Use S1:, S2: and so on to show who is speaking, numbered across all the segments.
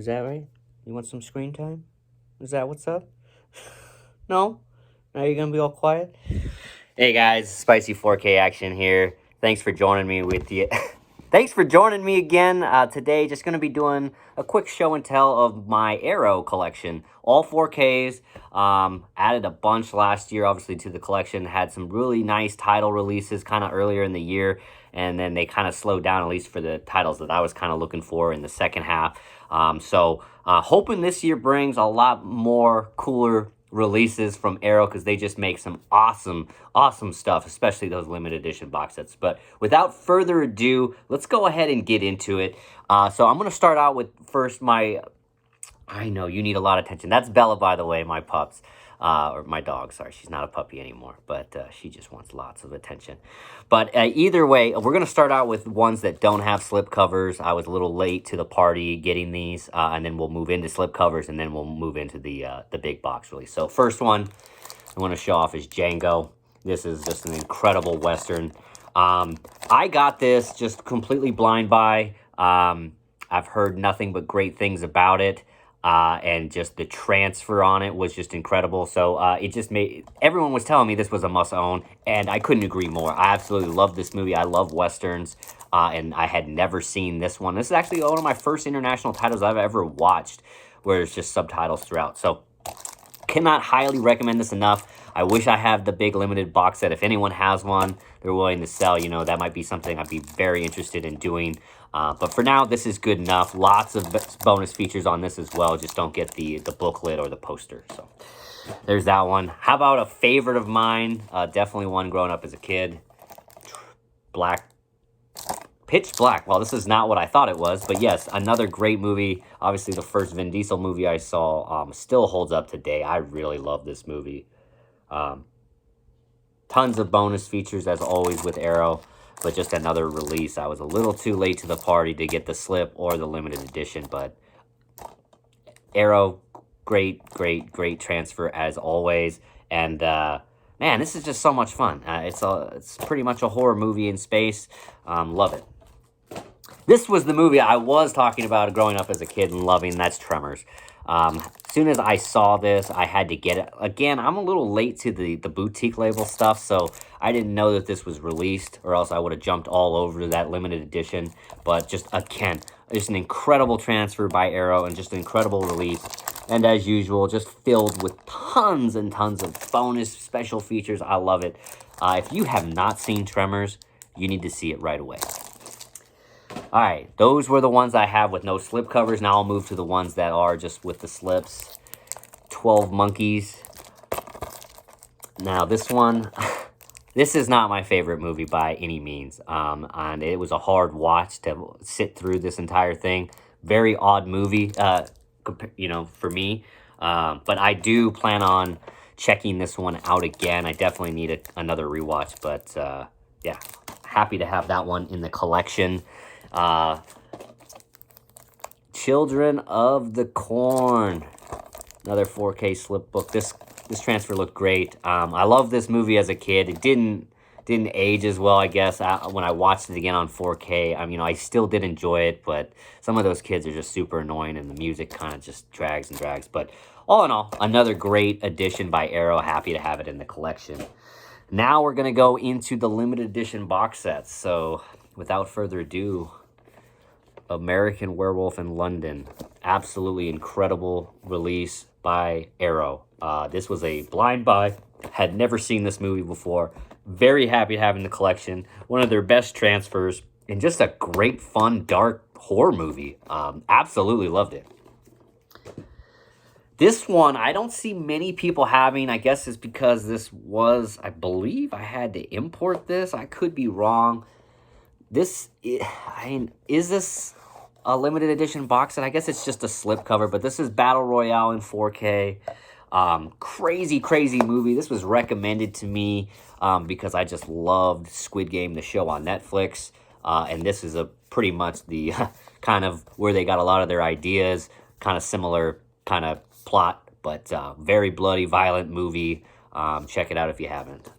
S1: Is that right? You want some screen time? Is that what's up? No? Now you're gonna be all quiet? Hey guys, Spicy 4K action here. Thanks for joining me with you. Thanks for joining me again today. Just gonna be doing a quick show and tell of my Arrow collection. All 4Ks. Added a bunch last year, obviously, to the collection. Had some really nice title releases kind of earlier in the year, and then they kind of slowed down, at least for the titles that I was kind of looking for in the second half. Hoping this year brings a lot more cooler releases from Arrow, because they just make some awesome stuff, especially those limited edition box sets. But without further ado, let's go ahead and get into it. So I'm going to start out with first I know you need a lot of attention. That's Bella, by the way, my pups. Or my dog, sorry. She's not a puppy anymore, but she just wants lots of attention. But either way, we're going to start out with ones that don't have slip covers. I was a little late to the party getting these, and then we'll move into slip covers, and then we'll move into the big box release. So first one I want to show off is Django. This is just an incredible Western. I got this just completely blind buy. I've heard nothing but great things about it. And just the transfer on it was just incredible. So it just made, everyone was telling me this was a must own, and I couldn't agree more. I absolutely love this movie. I love Westerns, and I had never seen this one. This is actually one of my first international titles I've ever watched, where it's just subtitles throughout. So cannot highly recommend this enough. I wish I had the big limited box set. If anyone has one they're willing to sell, that might be something I'd be very interested in doing. But for now, this is good enough. Lots of bonus features on this as well. Just don't get the booklet or the poster. So there's that one. How about a favorite of mine? Definitely one growing up as a kid. Pitch Black. Well, this is not what I thought it was, but yes, another great movie. Obviously, the first Vin Diesel movie I saw still holds up today. I really love this movie. Tons of bonus features, as always, with Arrow, but just another release. I was a little too late to the party to get the slip or the limited edition, but Arrow, great transfer, as always. And man, this is just so much fun. It's pretty much a horror movie in space. Love it. This was the movie I was talking about growing up as a kid and loving. That's Tremors. As soon as I saw this, I had to get it. Again, I'm a little late to the boutique label stuff, so I didn't know that this was released, or else I would have jumped all over to that limited edition. But just, again, just an incredible transfer by Arrow, and just an incredible release. And as usual, just filled with tons and tons of bonus special features. I love it. If you have not seen Tremors, you need to see it right away. All right, those were the ones I have with no slip covers. Now I'll move to the ones that are just with the slips. 12 Monkeys. Now this one, this is not my favorite movie by any means. And it was a hard watch to sit through this entire thing. Very odd movie, for me. But I do plan on checking this one out again. I definitely need another rewatch. But yeah, happy to have that one in the collection. Children of the Corn, another 4K slip book. This transfer looked great. I love this movie as a kid. It didn't age as well, I guess, when I watched it again on 4K. I still did enjoy it, but some of those kids are just super annoying, and the music kind of just drags and drags. But all in all, another great addition by Arrow. Happy to have it in the collection. Now we're going to go into the limited edition box sets. So without further ado, American Werewolf in London. Absolutely incredible release by Arrow. This was a blind buy. Had never seen this movie before. Very happy having the collection. One of their best transfers. And just a great, fun, dark horror movie. Absolutely loved it. This one, I don't see many people having. I guess it's because this was, I believe I had to import this. I could be wrong. Is this a limited edition box set? I guess it's just a slip cover, but this is Battle Royale in 4K. Crazy movie. This was recommended to me because I just loved Squid Game, the show on Netflix. And this is pretty much the kind of where they got a lot of their ideas. Kind of similar kind of plot, but very bloody, violent movie. Check it out if you haven't.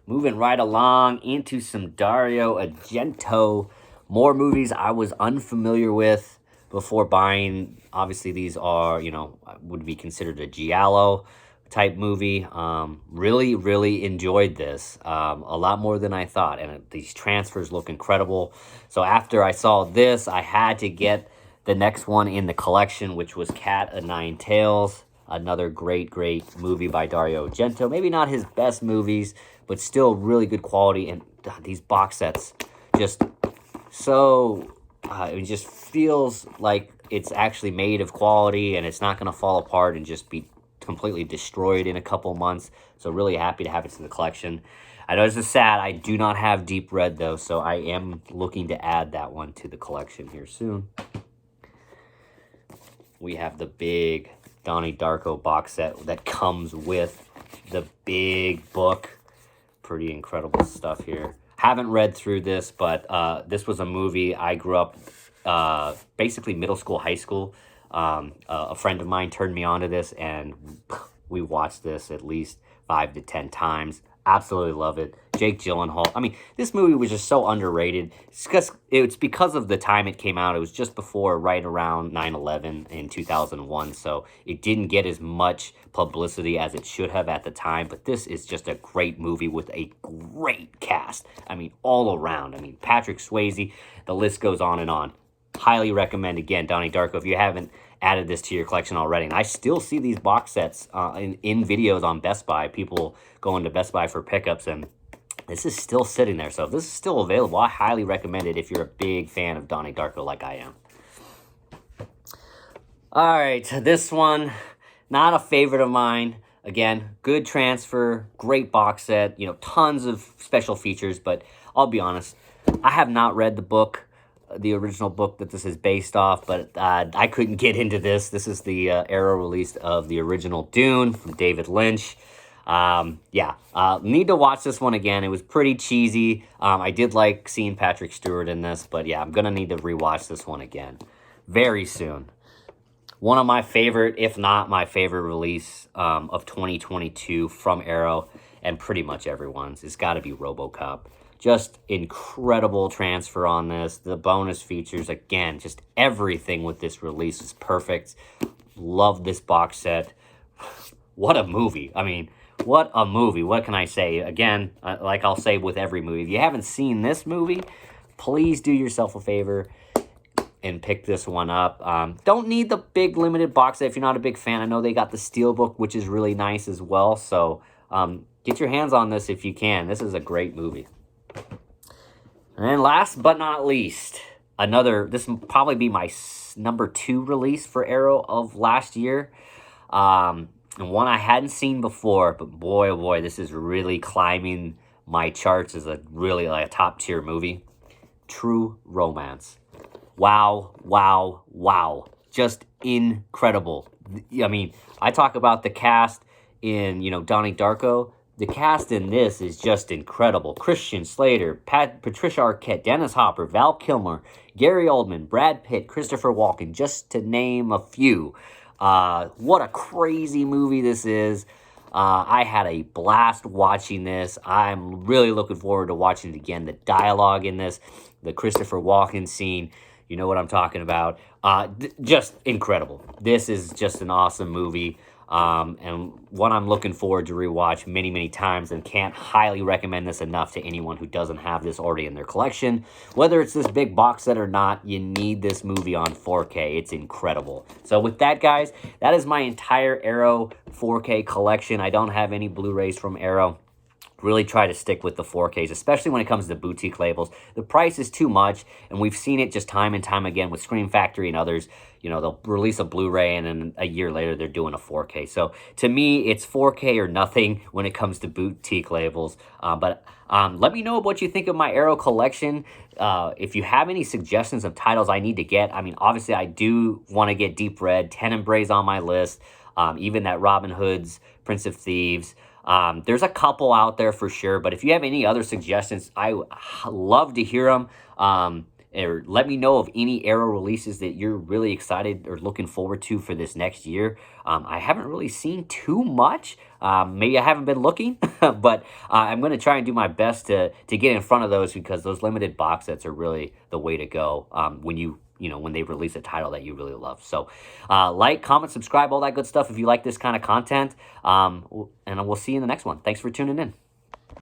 S1: Moving right along into some Dario Argento More movies I was unfamiliar with before buying. Obviously, these are, would be considered a giallo type movie. Really, really enjoyed this. A lot more than I thought. And these transfers look incredible. So after I saw this, I had to get the next one in the collection, which was Cat o' Nine Tails. Another great, great movie by Dario Argento. Maybe not his best movies, but still really good quality. And these box sets just so it just feels like it's actually made of quality, and it's not going to fall apart and just be completely destroyed in a couple months. So really happy to have it in the collection. I know this is sad. I do not have Deep Red though, so I am looking to add that one to the collection here soon. We have the big Donnie Darko box set that comes with the big book. Pretty incredible stuff here. Haven't read through this, but this was a movie I grew up, basically middle school, high school. A friend of mine turned me on to this, and we watched this at least 5 to 10 times. Absolutely love it. Jake Gyllenhaal. I mean, this movie was just so underrated. It's because of the time it came out. It was just before, right around 9/11 in 2001. So it didn't get as much publicity as it should have at the time. But this is just a great movie with a great cast. I mean, all around. I mean, Patrick Swayze. The list goes on and on. Highly recommend, again, Donnie Darko, if you haven't added this to your collection already. And I still see these box sets in videos on Best Buy. People going to Best Buy for pickups, and this is still sitting there. So if this is still available, I highly recommend it if you're a big fan of Donnie Darko like I am. All right, this one, not a favorite of mine. Again, good transfer, great box set, tons of special features, but I'll be honest, I have not read the book, the original book that this is based off, but I couldn't get into this. This is the Arrow release of the original Dune from David Lynch. Need to watch this one again. It was pretty cheesy. I did like seeing Patrick Stewart in this, but yeah, I'm gonna need to rewatch this one again very soon. One of my favorite, if not my favorite release of 2022 from Arrow, and pretty much everyone's, it's got to be RoboCop. Just incredible transfer on this. The bonus features, again, just everything with this release is perfect. Love this box set. What a movie. I mean, what a movie. What can I say? Again, like I'll say with every movie, if you haven't seen this movie, please do yourself a favor and pick this one up. Don't need the big limited box set if you're not a big fan. I know they got the Steelbook, which is really nice as well. So get your hands on this if you can. This is a great movie. And then last but not least, this will probably be my number 2 release for Arrow of last year. And one I hadn't seen before, but boy, oh boy, this is really climbing my charts as a really like a top tier movie. True Romance. Wow, wow, wow. Just incredible. I mean, I talk about the cast in, Donnie Darko. The cast in this is just incredible. Christian Slater, Patricia Arquette, Dennis Hopper, Val Kilmer, Gary Oldman, Brad Pitt, Christopher Walken, just to name a few. What a crazy movie this is. I had a blast watching this. I'm really looking forward to watching it again. The dialogue in this, the Christopher Walken scene, you know what I'm talking about. Just incredible. This is just an awesome movie. And one I'm looking forward to rewatch many, many times, and can't highly recommend this enough to anyone who doesn't have this already in their collection. Whether it's this big box set or not, you need this movie on 4K. It's incredible. So with that, guys, that is my entire Arrow 4K collection. I don't have any Blu-rays from Arrow. Really try to stick with the 4Ks, especially when it comes to boutique labels. The price is too much, and we've seen it just time and time again with Scream Factory and others. They'll release a Blu-ray, and then a year later, they're doing a 4K. So to me, it's 4K or nothing when it comes to boutique labels. But let me know what you think of my Arrow collection. If you have any suggestions of titles I need to get, I mean, obviously, I do want to get Deep Red, Tenenbaum's on my list, even that Robin Hood's Prince of Thieves. There's a couple out there for sure, but if you have any other suggestions, I love to hear them. or let me know of any Arrow releases that you're really excited or looking forward to for this next year. I haven't really seen too much. Maybe I haven't been looking, but I'm going to try and do my best to get in front of those, because those limited box sets are really the way to go when when they release a title that you really love. So like, comment, subscribe, all that good stuff if you like this kind of content. And we'll see you in the next one. Thanks for tuning in.